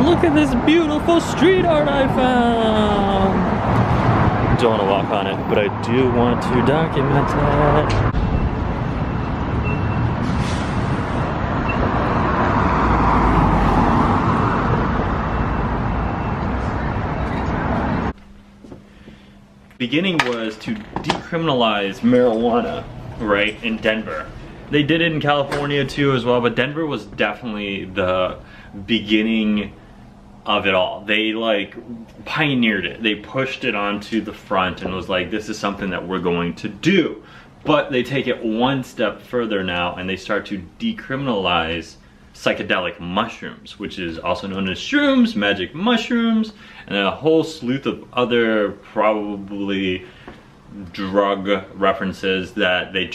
look at this beautiful street art I found. Don't want to walk on it, but I do want to document it. Beginning was to decriminalize marijuana, right, in Denver. They did it in California too as well, but Denver was definitely the beginning of it all. They like pioneered it. They pushed it onto the front and was like, this is something that we're going to do. But they take it one step further now and they start to decriminalize psychedelic mushrooms, which is also known as shrooms, magic mushrooms, and a whole slew of other probably drug references that they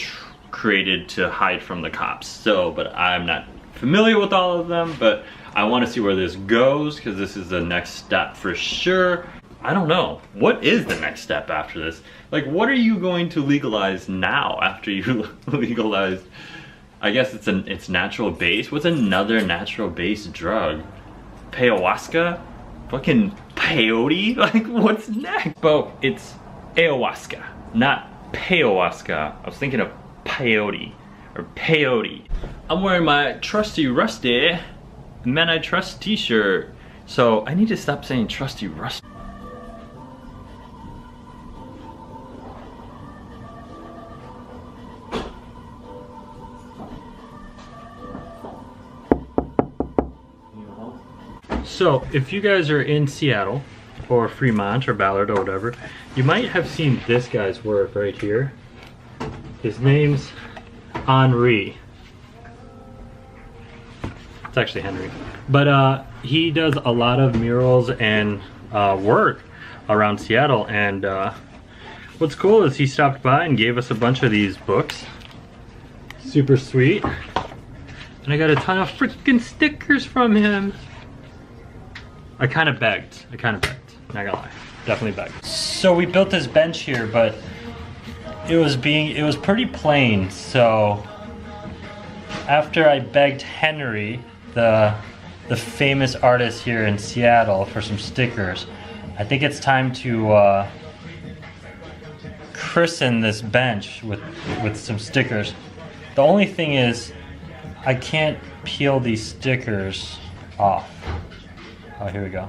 created to hide from the cops. So, but I'm not familiar with all of them, but I want to see where this goes because this is the next step for sure. I don't know. What is the next step after this? Like, what are you going to legalize now after you legalize? I guess it's natural base. What's another natural base drug? Ayahuasca? Fucking peyote? Like, what's next? Well, it's ayahuasca, not peyote. I was thinking of peyote or peyote. I'm wearing my trusty rusty Men I Trust t-shirt, so I need to stop saying trusty rusty. So, if you guys are in Seattle, or Fremont, or Ballard, or whatever, you might have seen this guy's work right here. His name's Henri. It's actually Henry. But he does a lot of murals and work around Seattle, and what's cool is he stopped by and gave us a bunch of these books. Super sweet. And I got a ton of freaking stickers from him. I kind of begged, not gonna lie, definitely begged. So we built this bench here, but it was pretty plain, so after I begged Henry, the famous artist here in Seattle, for some stickers, I think it's time to christen this bench with some stickers. The only thing is, I can't peel these stickers off. Oh, here we go.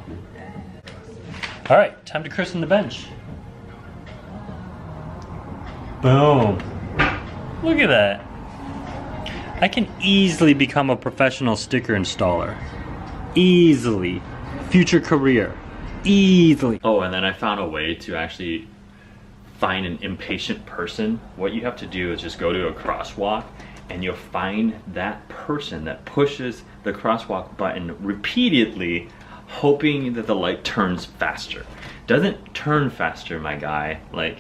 All right, time to christen the bench. Boom. Look at that. I can easily become a professional sticker installer. Easily. Future career. Easily. Oh, and then I found a way to actually find an impatient person. What you have to do is just go to a crosswalk and you'll find that person that pushes the crosswalk button repeatedly, hoping that the light turns faster. Doesn't turn faster, my guy. Like,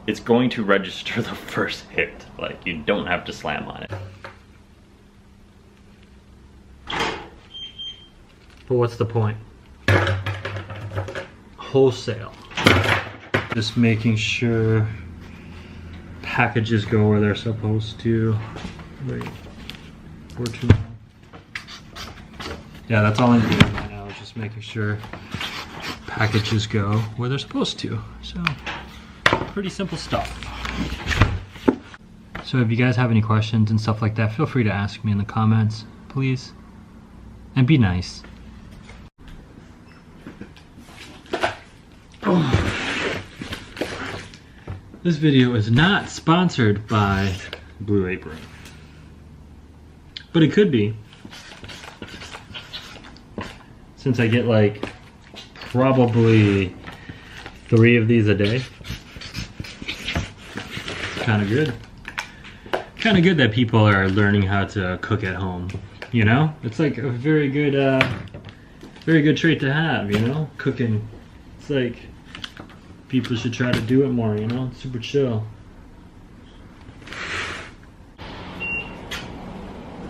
it's going to register the first hit. Like, you don't have to slam on it. But what's the point? Wholesale. Just making sure packages go where they're supposed to. Wait, we're too long. Yeah, that's all I'm doing right now, is just making sure packages go where they're supposed to. So, pretty simple stuff. So if you guys have any questions and stuff like that, feel free to ask me in the comments, please. And be nice. Oh. This video is not sponsored by Blue Apron, but it could be, since I get like probably 3 of these a day. Kind of good. Kind of good that people are learning how to cook at home. You know, it's like a very good trait to have. You know, cooking. It's like people should try to do it more. You know, it's super chill.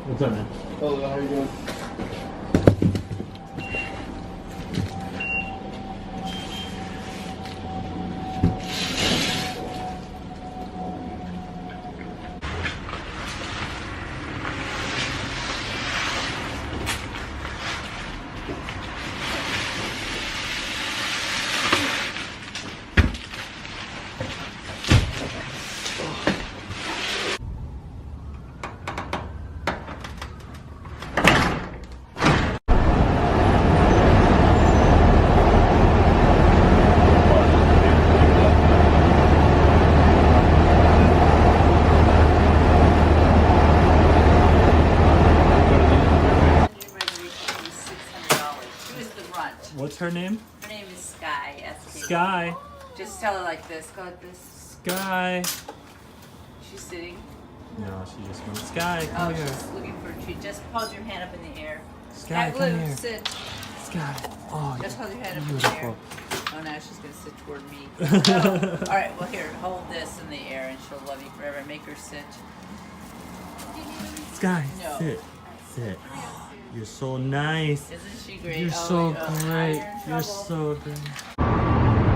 What's up, man? Hello, how are you doing? What's her name? Her name is Sky. S-K. Sky. Just tell her like this. Go like this. Sky. She's sitting. No, she just went, Sky, Oh, come here. she's looking for a treat. Just hold your hand up in the air. Sky, Blue, come here. sit. Sky. Oh, Just hold your head up beautiful. in the air. Oh, now she's going to sit toward me. No. All right, well, here, hold this in the air and she'll love you forever. Make her sit. Sky, No. sit. Sit. You're so nice. Isn't she great? You're Oh, so now great. you're in You're trouble. so great.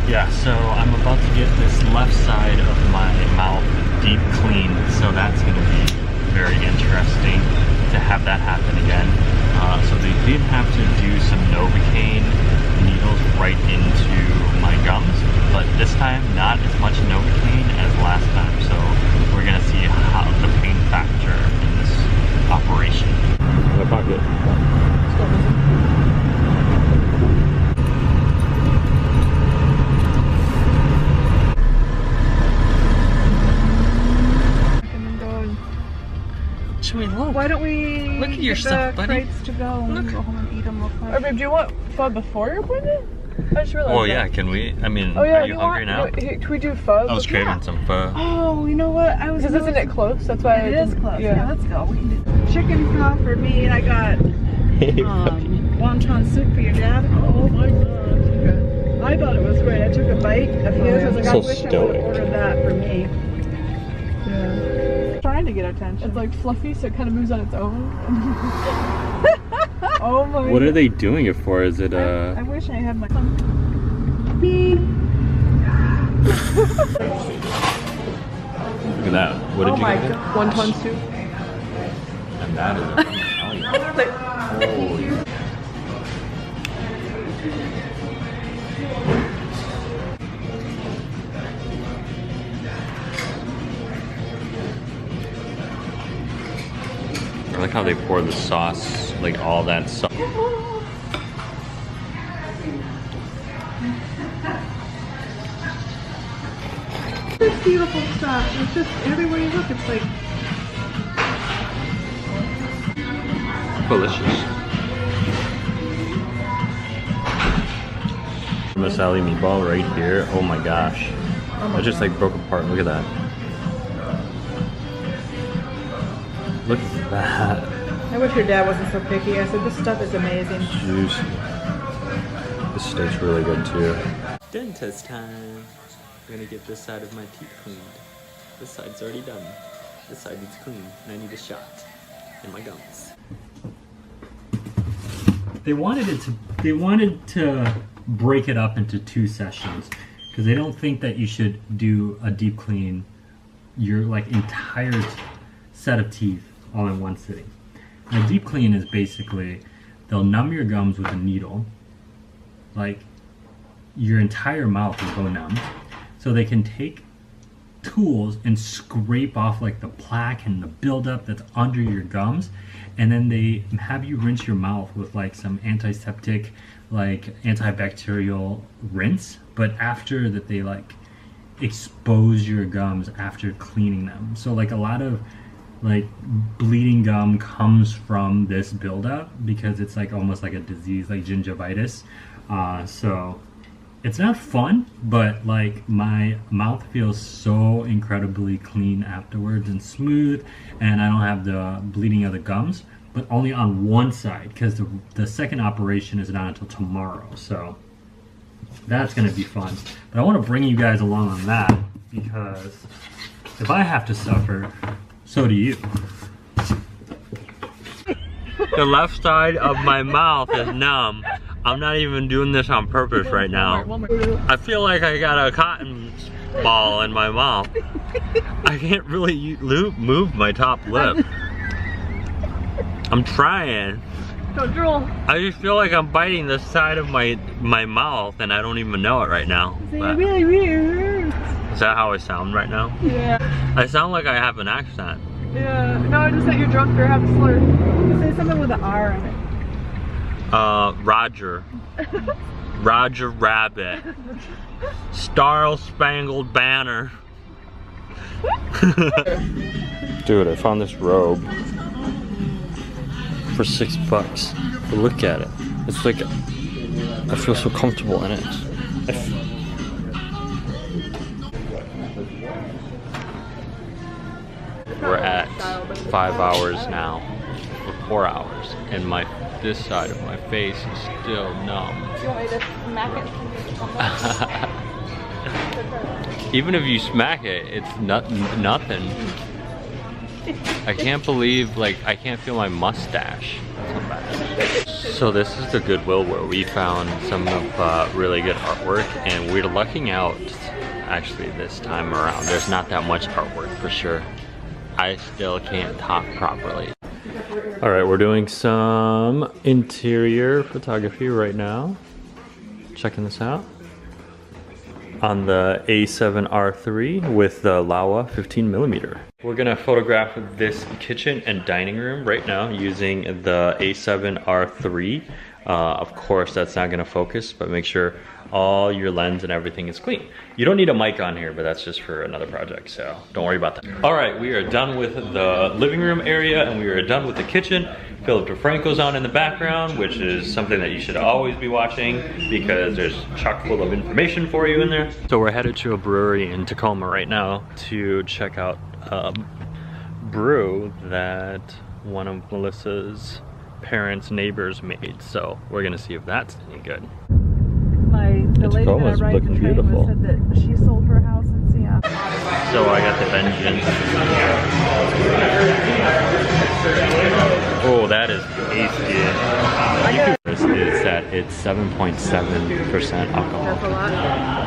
Yeah, so I'm about to get this left side of my mouth deep cleaned, so that's going to be very interesting to have that happen again. So they did have to do some Novocaine needles right into my gums, but this time not as much Novocaine as last time, so we're going to see how the pain factor in this operation. In the pocket. Should we look? Why don't we Look at get yourself, the buddy. crates to go and Look. go home and eat them real quick? Or babe, do you want pho before your appointment? I just realized Well, yeah, that. can we? I mean, Oh yeah, are you hungry now? Can we do pho? I was craving some pho. Oh, you know what? I was. Because isn't it close? That's why It is close. Yeah, Yeah. let's go. We can do chicken pho for me, and I got wonton soup for your dad. Oh my gosh. I thought it was great. I took a bite of his. I was like, So I wish I would stoic. have ordered that for me. Yeah. Trying to get attention. It's like fluffy, so it kind of moves on its own. Oh my. What are they doing it for? Is it I wish I had my. Look at that. What did Oh you my get? god. Wonton soup. And that is a Holy. I like how they pour the sauce, like all that sauce. It's beautiful stuff. It's just everywhere you look, it's like. Delicious. Masala meatball right here. Oh my gosh. It just like broke apart. Look at that. Look at that. I wish your dad wasn't so picky. I said, this stuff is amazing. Juicy. This steak's really good too. Dentist time. I'm gonna get this side of my teeth cleaned. This side's already done. This side needs clean, and I need a shot in my gums. They wanted to break it up into 2 sessions because they don't think that you should do a deep clean your like entire set of teeth all in one sitting. And a deep clean is basically they'll numb your gums with a needle, like your entire mouth will go numb, so they can take tools and scrape off like the plaque and the buildup that's under your gums, and then they have you rinse your mouth with like some antiseptic, like antibacterial rinse, but after that they like expose your gums after cleaning them. So like a lot of like bleeding gum comes from this buildup because it's like almost like a disease like gingivitis. So it's not fun, but like my mouth feels so incredibly clean afterwards and smooth, and I don't have the bleeding of the gums, but only on one side because the second operation is not until tomorrow. So that's gonna be fun. But I want to bring you guys along on that because if I have to suffer, so do you. The left side of my mouth is numb. I'm not even doing this on purpose right now. I feel like I got a cotton ball in my mouth. I can't really move my top lip. I'm trying. Don't drool. I just feel like I'm biting the side of my mouth and I don't even know it right now. But Really, really hurts. is that how I sound right now? Yeah. I sound like I have an accent. Yeah. No, just that you're drunk or have a slur. Say something with an R in it. Roger. Roger Rabbit. Star Spangled Banner. Dude, I found this robe. for $6. But look at it. It's like, I feel so comfortable in it. We're at 5 hours now, or 4 hours, and this side of my face is still numb. Do you want me to smack it? Even if you smack it, it's nothing. I can't believe, like, I can't feel my mustache. That's not bad. So this is the Goodwill where we found some of really good artwork, and we're lucking out actually this time around. There's not that much artwork for sure. I still can't talk properly. All right, we're doing some interior photography right now. Checking this out. On the A7R3 with the Laowa 15mm. We're gonna photograph this kitchen and dining room right now using the A7R3. Of course, that's not gonna focus, but make sure all your lens and everything is clean. You don't need a mic on here, but that's just for another project, so don't worry about that. All right, we are done with the living room area and we are done with the kitchen. Philip DeFranco's on in the background, which is something that you should always be watching because there's chock full of information for you in there. So we're headed to a brewery in Tacoma right now to check out a brew that one of Melissa's parents' neighbors made. So we're gonna see if that's any good. The lady that I ride the train with said that she sold her house in Seattle. So I got the Vengence. Oh, that is tasty. This is that it's 7.7% alcohol. That's a lot?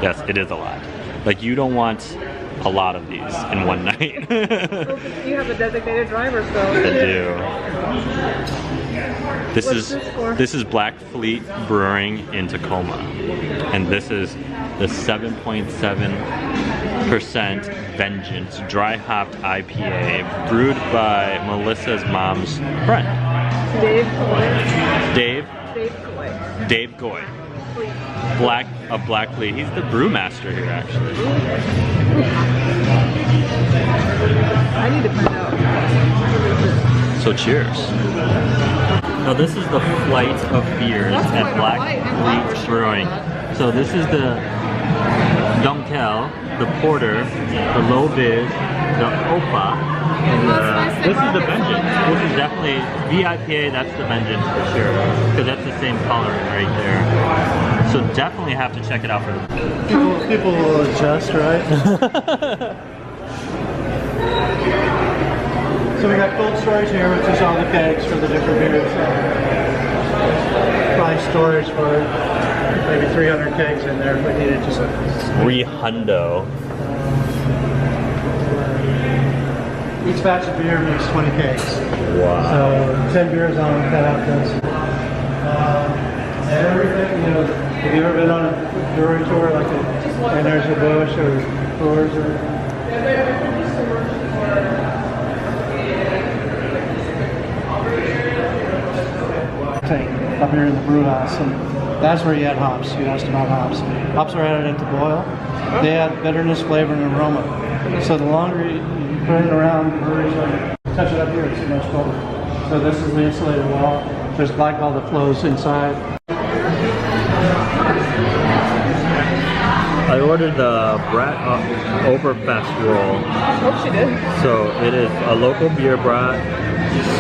Yes, it is a lot. Like, you don't want a lot of these in one night. Well, you have a designated driver, so. I do. This is Black Fleet Brewing in Tacoma, and this is the 7.7% Vengence dry hopped IPA brewed by Melissa's mom's friend. Dave Goy. Dave Goy. Black Fleet. He's the brewmaster here, actually. I need to find out. So cheers. Now this is the flight of beers at Black Fleet Brewing. So this is the Dunkel, the Porter, the Low Biz, the Opa, and this is the Vengence. This is definitely VIPA, that's the Vengence for sure. Because that's the same coloring right there. So definitely have to check it out for the People will adjust, right? So we got cold storage here, which is all the kegs for the different beers. Probably storage for maybe 300 kegs in there if we needed to. 300. Each batch of beer makes 20 kegs. Wow. So 10 beers on tap. Everything, you know, have you ever been on a brewery tour like Anheuser-Busch or Coors or? Tank up here in the brew house, and that's where you add hops. You asked about hops. Hops are added at the boil. They add bitterness, flavor, and aroma. So the longer you put it around the breweries, touch it up here, it's much colder. So this is the insulated wall. There's glycol that flows inside. I ordered the Brat Overfest roll. Oh, she did. So it is a local beer brat,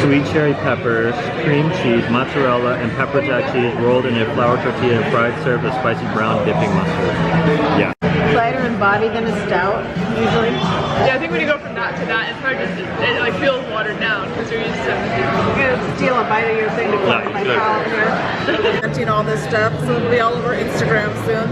sweet cherry peppers, cream cheese, mozzarella, and pepper jack cheese rolled in a flour tortilla and fried, served with spicy brown dipping mustard. Yeah. Lighter in body than a stout, usually. Yeah, I think when you go from that to that, it's hard to, it like feels watered down because you're used to. I'm gonna steal a bite of your thing to put in my palate here. Emptying all this stuff, so it'll be all over Instagram soon.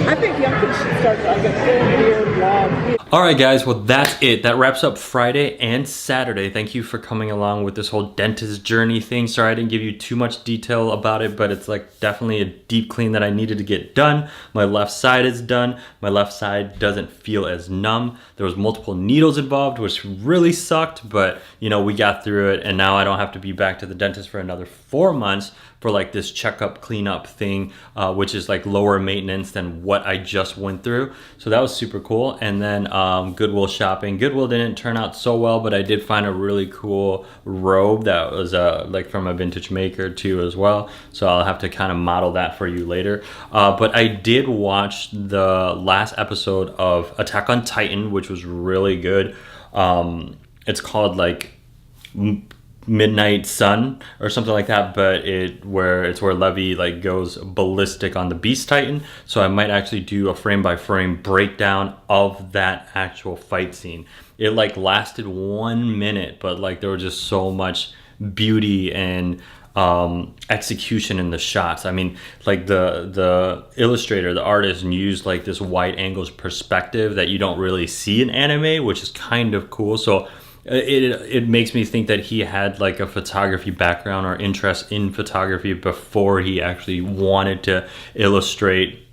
I think Youngkin should start like a full beer vlog. Alright guys, well that's it. That wraps up Friday and Saturday. Thank you for coming along with this whole dentist journey thing. Sorry I didn't give you too much detail about it, but it's like definitely a deep clean that I needed to get done. My left side is done. My left side doesn't feel as numb. There was multiple needles involved, which really sucked, but you know, we got through it, and now I don't have to be back to the dentist for another 4 months for like this checkup cleanup thing, which is like lower maintenance than what I just went through. So that was super cool. And then Goodwill shopping. Goodwill didn't turn out so well, but I did find a really cool robe that was like from a vintage maker too as well. So I'll have to kind of model that for you later. But I did watch the last episode of Attack on Titan, which was really good. It's called like Midnight Sun or something like that, but it's where Levi like goes ballistic on the Beast Titan. So I might actually do a frame by frame breakdown of that actual fight scene. It like lasted 1 minute, but like there was just so much beauty and execution in the shots. I mean, like the illustrator, the artist, used like this wide angles perspective that you don't really see in anime, which is kind of cool. So it makes me think that he had like a photography background or interest in photography before he actually wanted to illustrate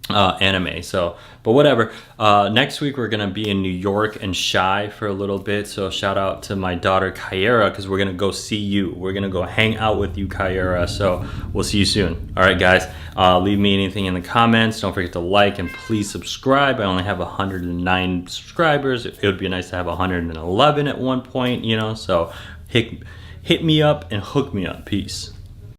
anime. So, but whatever. Next week we're gonna be in New York and Shy for a little bit. So shout out to my daughter Kyra, because we're gonna go see you. We're gonna go hang out with you, Kyra. So we'll see you soon. All right, guys. Leave me anything in the comments. Don't forget to like and please subscribe. I only have 109 subscribers. It would be nice to have 111 at one point, you know. So hit me up and hook me up. Peace.